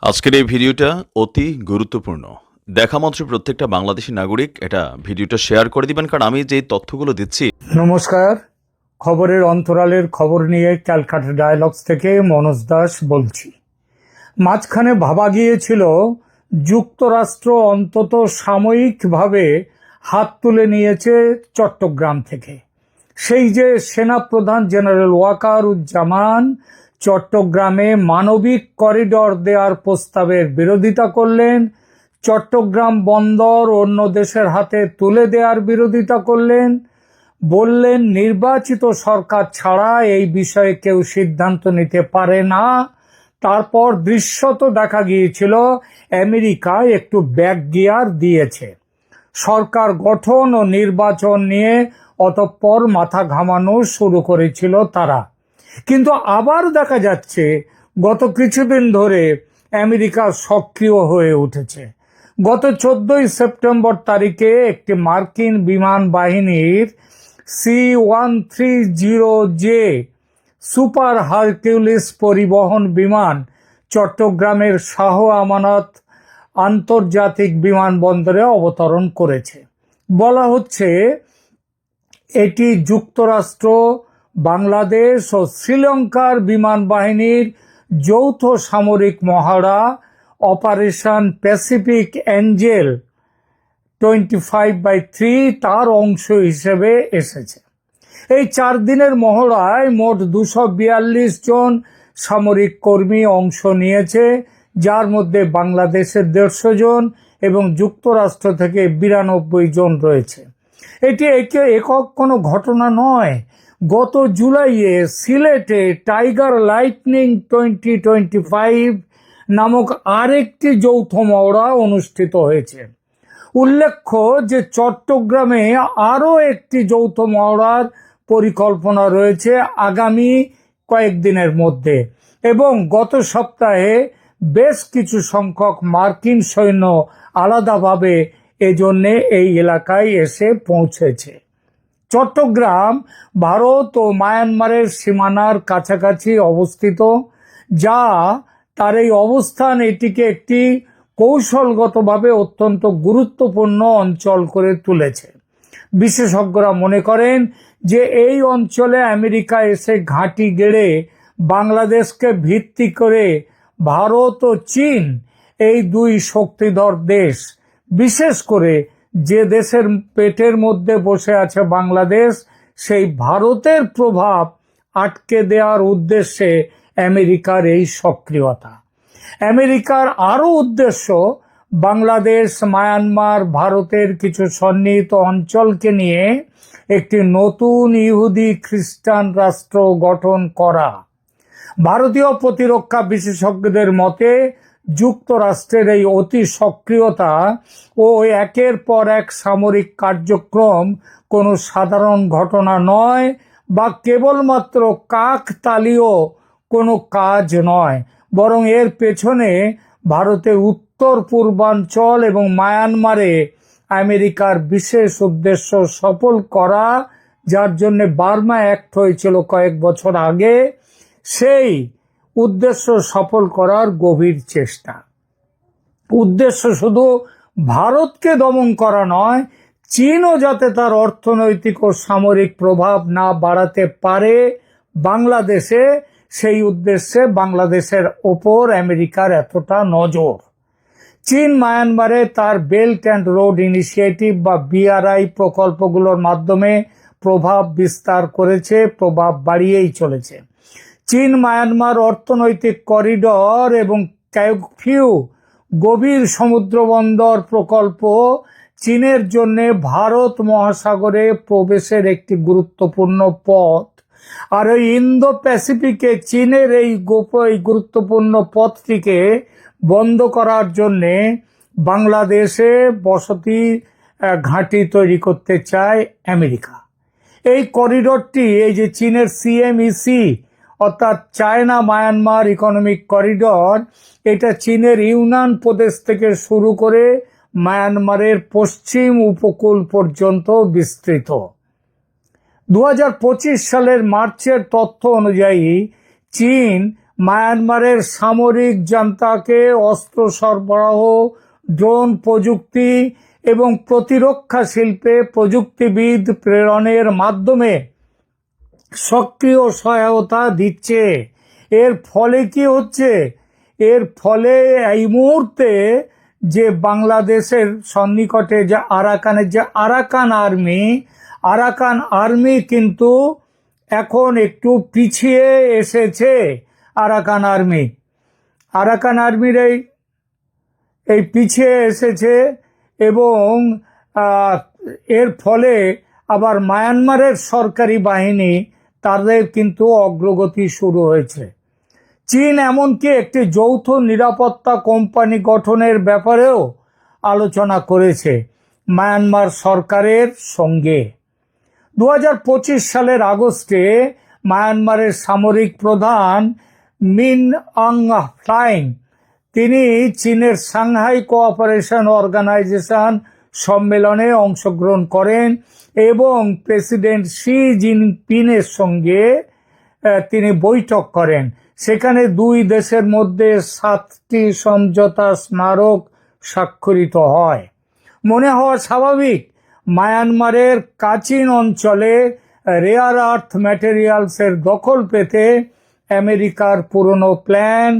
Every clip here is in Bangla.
আজকের এই ভিডিওটা অতি গুরুত্বপূর্ণ। দেখা মাত্র প্রত্যেকটা বাংলাদেশী নাগরিক এটা ভিডিওটা শেয়ার করে দিবেন, কারণ আমি যে তথ্যগুলো দিচ্ছি। নমস্কার, খবরের অন্তরালের খবর নিয়ে ক্যালকাটা ডায়ালগস থেকে মনোজ দাস বলছি। মাঝখানে ভাবা গিয়েছিল যুক্তরাষ্ট্র অন্তত সাময়িকভাবে হাত তুলে নিয়েছে চট্টগ্রাম থেকে। সেই যে সেনাপ্রধান জেনারেল ওয়াকারুজ্জামান চট্টগ্রামে মানবিক করিডর দেওয়ার প্রস্তাবের বিরোধিতা করলেন, চট্টগ্রাম বন্দর অন্য দেশের হাতে তুলে দেওয়ার বিরোধিতা করলেন, বললেন নির্বাচিত সরকার ছাড়া এই বিষয়ে কেউ সিদ্ধান্ত নিতে পারে না। তারপর দৃশ্যত দেখা গিয়েছিল আমেরিকা একটু ব্যাক গিয়ার দিয়েছে, সরকার গঠন ও নির্বাচন নিয়ে অতঃপর মাথা ঘামানো শুরু করেছিল তারা। কিন্তু আবার দেখা যাচ্ছে গত কিছুদিন ধরে আমেরিকা সক্রিয় হয়ে উঠেছে। গত 14 সেপ্টেম্বর তারিখে একটি মার্কিন বিমান বাহিনীর C-130J সুপার হারকিউলিস পরিবহন বিমান চট্টগ্রামের শাহ আমানত আন্তর্জাতিক বিমানবন্দরে অবতরণ করেছে। বলা হচ্ছে এটি যুক্তরাষ্ট্র, বাংলাদেশ ও শ্রীলঙ্কার বিমান বাহিনীর যৌথ সামরিক মহড়া অপারেশন প্যাসিফিক এঞ্জেল 25/3 তার অংশ হিসেবে এসেছে। এই 4 দিনের মহড়ায় মোট 242 জন সামরিক কর্মী অংশ নিয়েছে, যার মধ্যে বাংলাদেশের 150 জন এবং যুক্তরাষ্ট্র থেকে 92 জন রয়েছে। এটি একক কোনো ঘটনা নয়। গত জুলাইয়ে সিলেটে টাইগার লাইটনিং 2025 নামক আরেকটি যৌথ মহড়া অনুষ্ঠিত হয়েছে। উল্লেখ্য যে চট্টগ্রামে আরও একটি যৌথ মহড়ার পরিকল্পনা রয়েছে আগামী কয়েকদিনের মধ্যে, এবং গত সপ্তাহে বেশ কিছু সংখ্যক মার্কিন সৈন্য আলাদাভাবে এজন্যে এই এলাকায় এসে পৌঁছেছে। চট্টগ্রাম ভারত ও মায়ানমারের সীমানার কাছাকাছি অবস্থিত, যা তার এই অবস্থান এটিকে একটি কৌশলগতভাবে অত্যন্ত গুরুত্বপূর্ণ অঞ্চল করে তুলেছে। বিশেষজ্ঞরা মনে করেন যে এই অঞ্চলে আমেরিকা এসে ঘাঁটি গেড়ে বাংলাদেশকে ভিত্তি করে ভারত ও চীন, এই দুই শক্তিধর দেশ, বিশেষ করে যে দেশের পেটের মধ্যে বসে আছে বাংলাদেশ, সেই ভারতের প্রভাব আটকে দেওয়ার উদ্দেশ্যে আমেরিকার এই সক্রিয়তা। আমেরিকার আরও উদ্দেশ্য বাংলাদেশ, মায়ানমার, ভারতের কিছু সন্নিহিত অঞ্চলকে নিয়ে একটি নতুন ইহুদি খ্রিস্টান রাষ্ট্র গঠন করা। ভারতীয় প্রতিরক্ষা বিশেষজ্ঞদের মতে যুক্তরাষ্ট্রের এই অতি সক্রিয়তা ও একের পর এক সামরিক কার্যক্রম কোনো সাধারণ ঘটনা নয়, বা কেবলমাত্র কাকতালীয় কোনো কাজ নয়, বরং এর পেছনে ভারতের উত্তর পূর্বাঞ্চল এবং মায়ানমারে আমেরিকার বিশেষ উদ্দেশ্য সফল করা, যার জন্য বার্মা অ্যাক্ট হয়েছিল কয়েক বছর আগে, সেই উদ্দেশ্য সফল করার গভীর চেষ্টা। উদ্দেশ্য শুধু ভারতকে দমন করা নয়, চীনও যাতে তার অর্থনৈতিক ও সামরিক প্রভাব না বাড়াতে পারে বাংলাদেশে, সেই উদ্দেশ্যে বাংলাদেশের ওপর আমেরিকার এতটা নজর। চীন মায়ানমারে তার বেল্ট অ্যান্ড রোড ইনিশিয়েটিভ বা BRI প্রকল্পগুলোর মাধ্যমে প্রভাব বিস্তার করেছে, প্রভাব বাড়িয়েই চলেছে। চীন মায়ানমার অর্থনৈতিক করিডর এবং কাইফিউ গভীর সমুদ্রবন্দর প্রকল্প চীনের জন্য ভারত মহাসাগরে প্রবেশের একটি গুরুত্বপূর্ণ পথ। আর ওই ইন্দো প্যাসিফিকে চীনের এই গুরুত্বপূর্ণ পথটিকে বন্ধ করার জন্যে বাংলাদেশে বসতি ঘাঁটি তৈরি করতে চায় আমেরিকা। এই করিডরটি, এই যে চীনের CMEC অর্থাৎ চায়না মায়ানমার ইকোনমিক করিডর, এটা চীনের ইউনান প্রদেশ থেকে শুরু করে মায়ানমারের পশ্চিম উপকূল পর্যন্ত বিস্তৃত। 2025 সালের মার্চের তথ্য অনুযায়ী চীন মায়ানমারের সামরিক জান্তাকে অস্ত্র সরবরাহ, ড্রোন প্রযুক্তি এবং প্রতিরক্ষা শিল্পে প্রযুক্তিবিদ প্রেরণের মাধ্যমে সক্রিয় সহায়তা দিচ্ছে। এর ফলে কি হচ্ছে? এর ফলে এই মুহূর্তে যে বাংলাদেশের সন্নিকটে যে আরাকানের যে আরাকান আর্মি কিন্তু এখন একটু পিছিয়ে এসেছে। আরাকান আর্মির এই পিছিয়ে এসেছে এবং এর ফলে আবার মায়ানমারের সরকারি বাহিনী তাদের কিন্তু অগ্রগতি শুরু হয়েছে। চীন এমনকি একটি যৌথ নিরাপত্তা কোম্পানি গঠনের ব্যাপারেও আলোচনা করেছে মায়ানমার সরকারের সঙ্গে। 2025 সালের আগস্টে মায়ানমারের সামরিক প্রধান মিন অং হ্লাইং তিনি চীনের সাংহাই কোঅপারেশন অর্গানাইজেশন সম্মেলনে অংশগ্রহণ করেন এবং প্রেসিডেন্ট শি জিনপিংয়ের সঙ্গে তিনি বৈঠক করেন। সেখানে দুই দেশের মধ্যে 7টি সমঝোতা স্মারক স্বাক্ষরিত হয়। মনে হওয়া স্বাভাবিক, মায়ানমারের কাচিন অঞ্চলে রেয়ার আর্থ ম্যাটেরিয়ালসের দখল পেতে আমেরিকার পুরনো প্ল্যান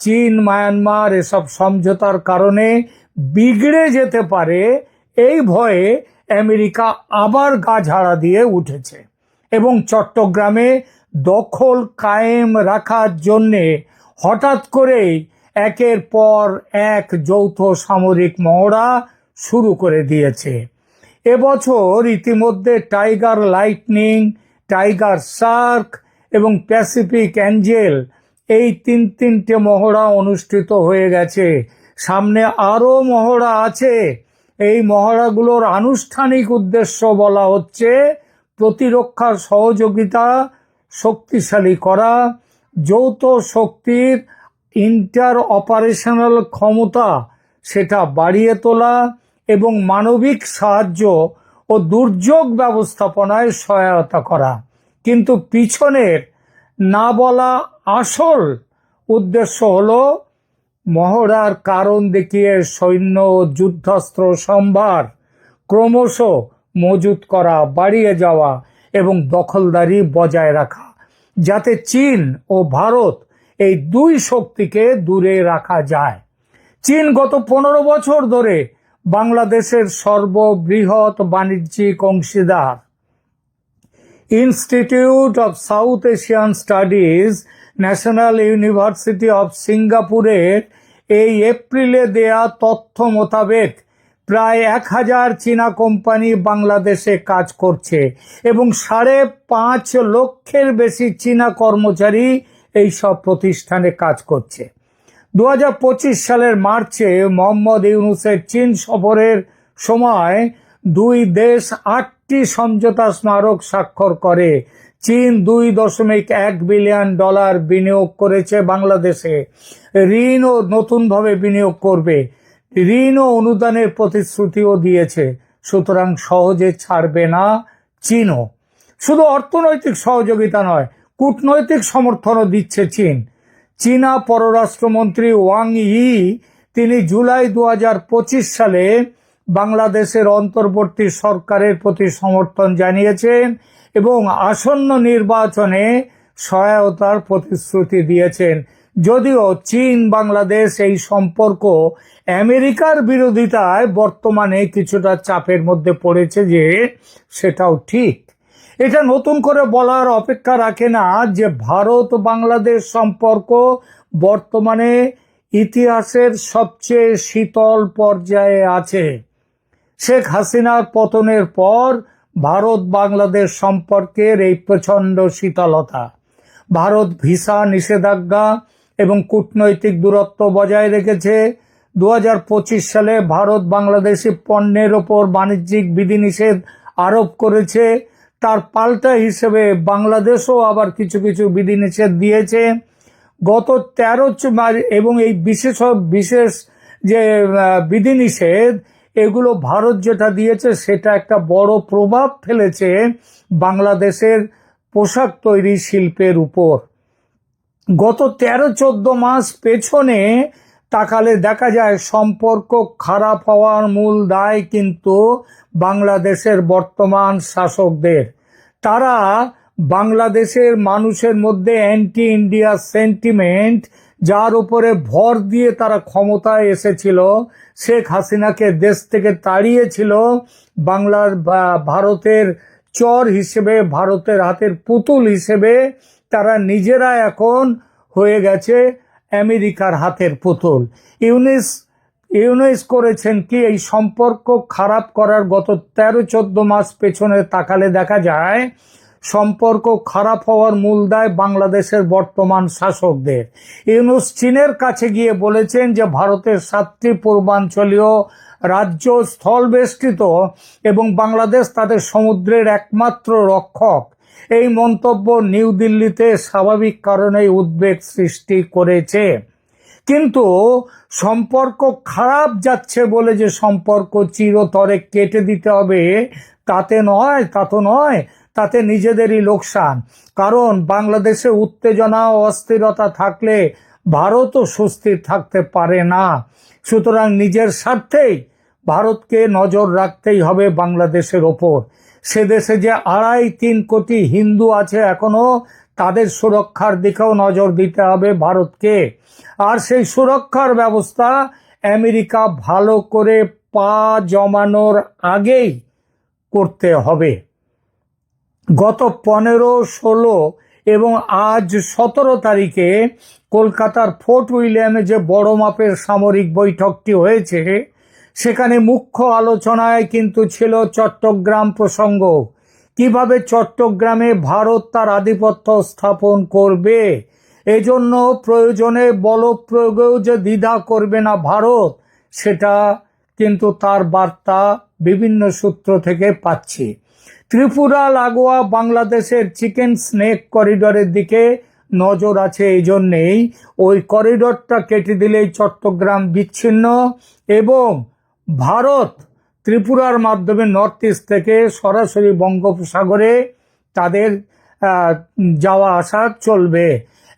চীন মায়ানমার এসব সমঝোতার কারণে বিগড়ে যেতে পারে, এই ভয়ে আমেরিকা আবার গা ঝাড়া দিয়ে উঠেছে এবং চট্টগ্রামে দখল কায়েম রাখার জন্যে হঠাৎ করেই একের পর এক যৌথ সামরিক মহড়া শুরু করে দিয়েছে। এবছর ইতিমধ্যে টাইগার লাইটনিং, টাইগার শার্ক এবং প্যাসিফিক অ্যাঞ্জেল এই তিনটে মহড়া অনুষ্ঠিত হয়ে গেছে। সামনে আরও মহড়া আছে। এই মহড়াগুলোর আনুষ্ঠানিক উদ্দেশ্য বলা হচ্ছে প্রতিরক্ষা সহযোগিতা শক্তিশালী করা, যৌথ শক্তির ইন্টার অপারেশনাল ক্ষমতা সেটা বাড়িয়ে তোলা এবং মানবিক সাহায্য ও দুর্যোগ ব্যবস্থাপনায় সহায়তা করা। কিন্তু পিছনের না বলা আসল উদ্দেশ্য হলো মহড়ার কারণ দেখিয়ে সৈন্য ও যুদ্ধাস্ত্র সম্ভার ক্রমশ মজুত করা, বাড়িয়ে যাওয়া এবং দখলদারি বজায় রাখা, যাতে চীন ও ভারত এই দুই শক্তিকে দূরে রাখা যায়। চীন গত 15 বছর ধরে বাংলাদেশের সর্ববৃহৎ বাণিজ্যিক অংশীদার। Institute of south Asian studies, national university of সিঙ্গাপুরের এই এপ্রিলে দেয়া তথ্য মোতাবেক প্রায় 1000 চীনা কোম্পানি বাংলাদেশে কাজ করছে এবং 5.5 লক্ষের বেশি চীনা কর্মচারী এই সব প্রতিষ্ঠানে কাজ করছে। 2025 সালের মার্চে মোহাম্মদ ইউনূসের চীন সফরের সময় দুই দেশ 8টি সমঝোতা স্মারক স্বাক্ষর করে। চীন $2.1 বিলিয়ন বিনিয়োগ করেছে বাংলাদেশে। ঋণ ও নতুনভাবে বিনিয়োগ করবে। ঋণ ও অনুদানের প্রতিশ্রুতিও দিয়েছে। সুতরাং সহজে ছাড়বে না চীনও। শুধু অর্থনৈতিক সহযোগিতা নয়, কূটনৈতিক সমর্থনও দিচ্ছে চীন। চীনা পররাষ্ট্রমন্ত্রী ওয়াং ই তিনি জুলাই 2025 সালে বাংলাদেশের অন্তর্বর্তী সরকারের প্রতি সমর্থন জানিয়েছেন এবং আসন্ন নির্বাচনে সহায়তার প্রতিশ্রুতি দিয়েছেন। যদিও চীন বাংলাদেশ এই সম্পর্ক আমেরিকার বিরোধিতায় বর্তমানে কিছুটা চাপের মধ্যে পড়েছে, যে সেটাও ঠিক। এটা নতুন করে বলার অপেক্ষা রাখে না যে ভারত বাংলাদেশ সম্পর্ক বর্তমানে ইতিহাসের সবচেয়ে শীতল পর্যায়ে আছে। শেখ হাসিনার পতনের পর ভারত বাংলাদেশ সম্পর্কের এই প্রচণ্ড শীতলতা। ভারত ভিসা নিষেধাজ্ঞা এবং কূটনৈতিক দূরত্ব বজায় রেখেছে। 2025 সালে ভারত বাংলাদেশি পণ্যের ওপর বাণিজ্যিক বিধিনিষেধ আরোপ করেছে। তার পাল্টা হিসেবে বাংলাদেশও আবার কিছু বিধিনিষেধ দিয়েছে। গত 13 এবং এই বিশেষ যে বিধিনিষেধ, এগুলো ভারত যেটা দিয়েছে সেটা একটা বড় প্রভাব ফেলেছে বাংলাদেশের পোশাক তৈরি শিল্পের উপর। গত 13-14 মাস পেছনে তাকালে দেখা যায় সম্পর্ক খারাপ হওয়ার মূল দায় কিন্তু বাংলাদেশের বর্তমান শাসকদের। তারা বাংলাদেশের মানুষের মধ্যে অ্যান্টি ইন্ডিয়া সেন্টিমেন্ট, যার উপরে ভর দিয়ে তারা ক্ষমতায় এসেছিল, শেখ হাসিনাকে দেশ থেকে তাড়িয়েছিল ভারতের চর হিসেবে, ভারতের হাতের পুতুল হিসেবে। তারা নিজেরা এখন হয়ে গেছে আমেরিকার হাতের পুতুল। ইউনুস করেছেন কি, এই সম্পর্ক খারাপ করার গত 13-14 মাস পেছনে তাকালে দেখা যায় সম্পর্ক খারাপ হওয়ার মূল দায় বাংলাদেশের বর্তমান শাসকদের। ইউনুস চীনের কাছে গিয়ে বলেছেন যে ভারতের 7টি পূর্বাঞ্চলীয় রাজ্য স্থলবেষ্টিত এবং বাংলাদেশ তাদের সমুদ্রের একমাত্র রক্ষক। এই মন্তব্য নিউ দিল্লিতে স্বাভাবিক কারণেই উদ্বেগ সৃষ্টি করেছে। কিন্তু সম্পর্ক খারাপ যাচ্ছে বলে যে সম্পর্ক চিরতরে কেটে দিতে হবে তা তো নয়, তাতে নিজেদেরই লোকসান। কারণ বাংলাদেশে উত্তেজনা ও অস্থিরতা থাকলে ভারতও সুস্থির থাকতে পারে না। সুতরাং নিজের স্বার্থেই ভারতকে নজর রাখতেই হবে বাংলাদেশের ওপর। সে দেশে যে 2.5-3 কোটি হিন্দু আছে এখনো, তাদের সুরক্ষার দিকেও নজর দিতে হবে ভারতকে। আর সেই সুরক্ষার ব্যবস্থা আমেরিকা ভালো করে পা জমানোর আগেই করতে হবে। গত 15, 16 এবং আজ 17 তারিখে কলকাতার ফোর্ট উইলিয়ামে যে বড় মাপের সামরিক বৈঠকটি হয়েছে, সেখানে মুখ্য আলোচনায় কিন্তু ছিল চট্টগ্রাম প্রসঙ্গ। কিভাবে চট্টগ্রামে ভারত তার আধিপত্য স্থাপন করবে, এজন্য প্রয়োজনে বল প্রয়োগেও যে দ্বিধা করবে না ভারত, সেটা কিন্তু তার বার্তা বিভিন্ন সূত্র থেকে পাচ্ছি। ত্রিপুরা লাগোয়া বাংলাদেশের চিকেন স্নেক করিডরের দিকে নজর আছে। এই জন্যেই ওই করিডরটা কেটে দিলেই চট্টগ্রাম বিচ্ছিন্ন এবং ভারত ত্রিপুরার মাধ্যমে নর্থ ইস্ট থেকে সরাসরি বঙ্গোপসাগরে তাদের যাওয়া আসা চলবে।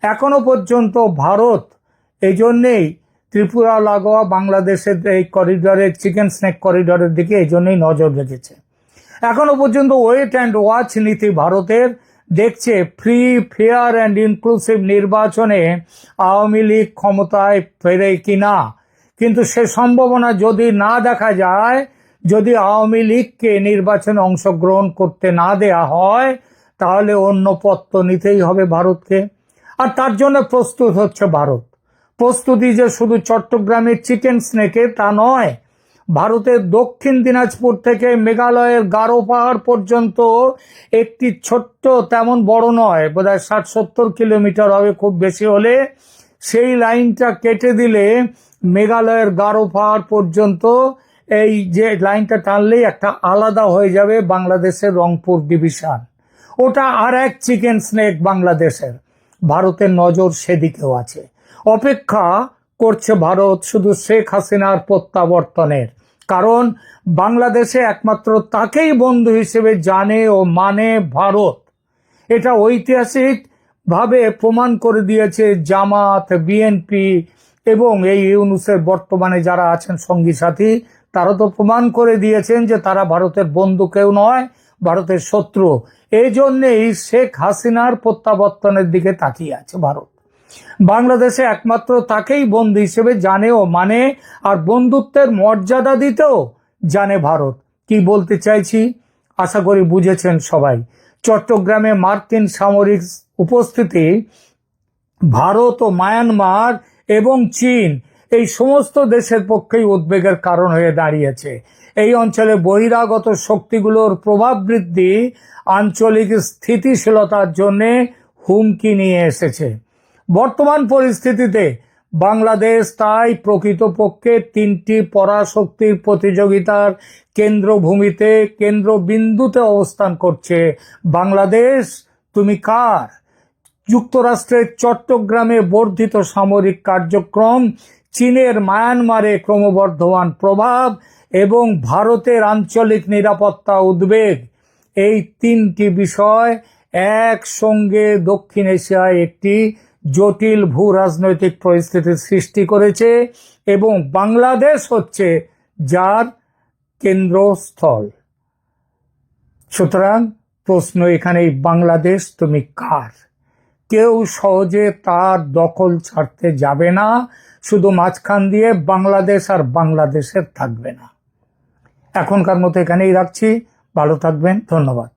এখনো পর্যন্ত ভারত এই জন্যেই ত্রিপুরা লাগোয়া বাংলাদেশের এই করিডরের চিকেন স্নেক করিডরের দিকে এই জন্যই নজর রেখেছে। এখনো পর্যন্ত ওয়েট অ্যান্ড ওয়াচ নীতি ভারতের, দেখছে ফ্রি, ফেয়ার অ্যান্ড ইনক্লুসিভ নির্বাচনে আওয়ামী লীগ ক্ষমতায় ফেরে কিনা। কিন্তু সে সম্ভাবনা যদি না দেখা যায়, যদি আওয়ামী লীগকে নির্বাচনে অংশগ্রহণ করতে না দেয়া হয়, তাহলে অন্য পথ তো নিতেই হবে ভারতকে। আর তার জন্য প্রস্তুত হচ্ছে ভারত। প্রস্তুতি যে শুধু চট্টগ্রামের চিকেন স্নেকে তা নয়, ভারতের দক্ষিণ দিনাজপুর থেকে মেঘালয়ের গারো পাহাড় পর্যন্ত একটি ছোট্ট, তেমন বড় নয়, বোধহয় 60-70 কিলোমিটার হবে খুব বেশি হলে, সেই লাইনটা কেটে দিলে মেঘালয়ের গারো পাহাড় পর্যন্ত, এই যে লাইনটা টানলেই একটা আলাদা হয়ে যাবে বাংলাদেশের রংপুর ডিভিশন। ওটা আর এক চিকেন স্নেক বাংলাদেশের। ভারতের নজর সেদিকেও আছে। অপেক্ষা করছে ভারত শুধু শেখ হাসিনার প্রত্যাবর্তনের। কারণ বাংলাদেশে একমাত্র তাকেই বন্ধু হিসেবে জানে ও মানে ভারত। এটা ঐতিহাসিকভাবে প্রমাণ করে দিয়েছে জামাত, বিএনপি এবং এই ইউনুসের বর্তমানে যারা আছেন সঙ্গী সাথী, তারা তো প্রমাণ করে দিয়েছেন যে তারা ভারতের বন্ধু কেউ নয়, ভারতের শত্রু। এই জন্যেই শেখ হাসিনার প্রত্যাবর্তনের দিকে তাকিয়ে আছে ভারত। বাংলাদেশে একমাত্র তাকেই বন্ধু হিসেবে জানে ও মানে, আর বন্ধুত্বের মর্যাদা দিতেও জানে ভারত। কি বলতে চাইছি আশা করি বুঝেছেন সবাই। চট্টগ্রামে মার্কিন সামরিক উপস্থিতি ভারত ও মায়ানমার এবং চীন, এই সমস্ত দেশের পক্ষেই উদ্বেগের কারণ হয়ে দাঁড়িয়েছে। এই অঞ্চলে বহিরাগত শক্তিগুলোর প্রভাব বৃদ্ধি আঞ্চলিক স্থিতিশীলতার জন্য হুমকি নিয়ে এসেছে। বর্তমান পরিস্থিতিতে বাংলাদেশ তাই প্রকৃতপক্ষে 3টি পরাশক্তির প্রতিযোগিতার কেন্দ্রভূমিতে, কেন্দ্রবিন্দুতে অবস্থান করছে। বাংলাদেশ, তুমি কার? যুক্তরাষ্ট্রের চট্টগ্রামে বর্ধিত সামরিক কার্যক্রম, চীনের মায়ানমারে ক্রমবর্ধমান প্রভাব এবং ভারতের আঞ্চলিক নিরাপত্তা উদ্বেগ, এই 3টি বিষয় একসঙ্গে দক্ষিণ এশিয়ায় একটি জটিল ভূ রাজনৈতিক পরিস্থিতির সৃষ্টি করেছে এবং বাংলাদেশ হচ্ছে যার কেন্দ্রস্থল। সুতরাং প্রশ্ন এখানেই, বাংলাদেশ তুমি কার? কেউ সহজে তার দখল ছাড়তে যাবে না, শুধু মাঝখান দিয়ে বাংলাদেশ আর বাংলাদেশের থাকবে না। এখনকার মতো এখানেই রাখছি, ভালো থাকবেন, ধন্যবাদ।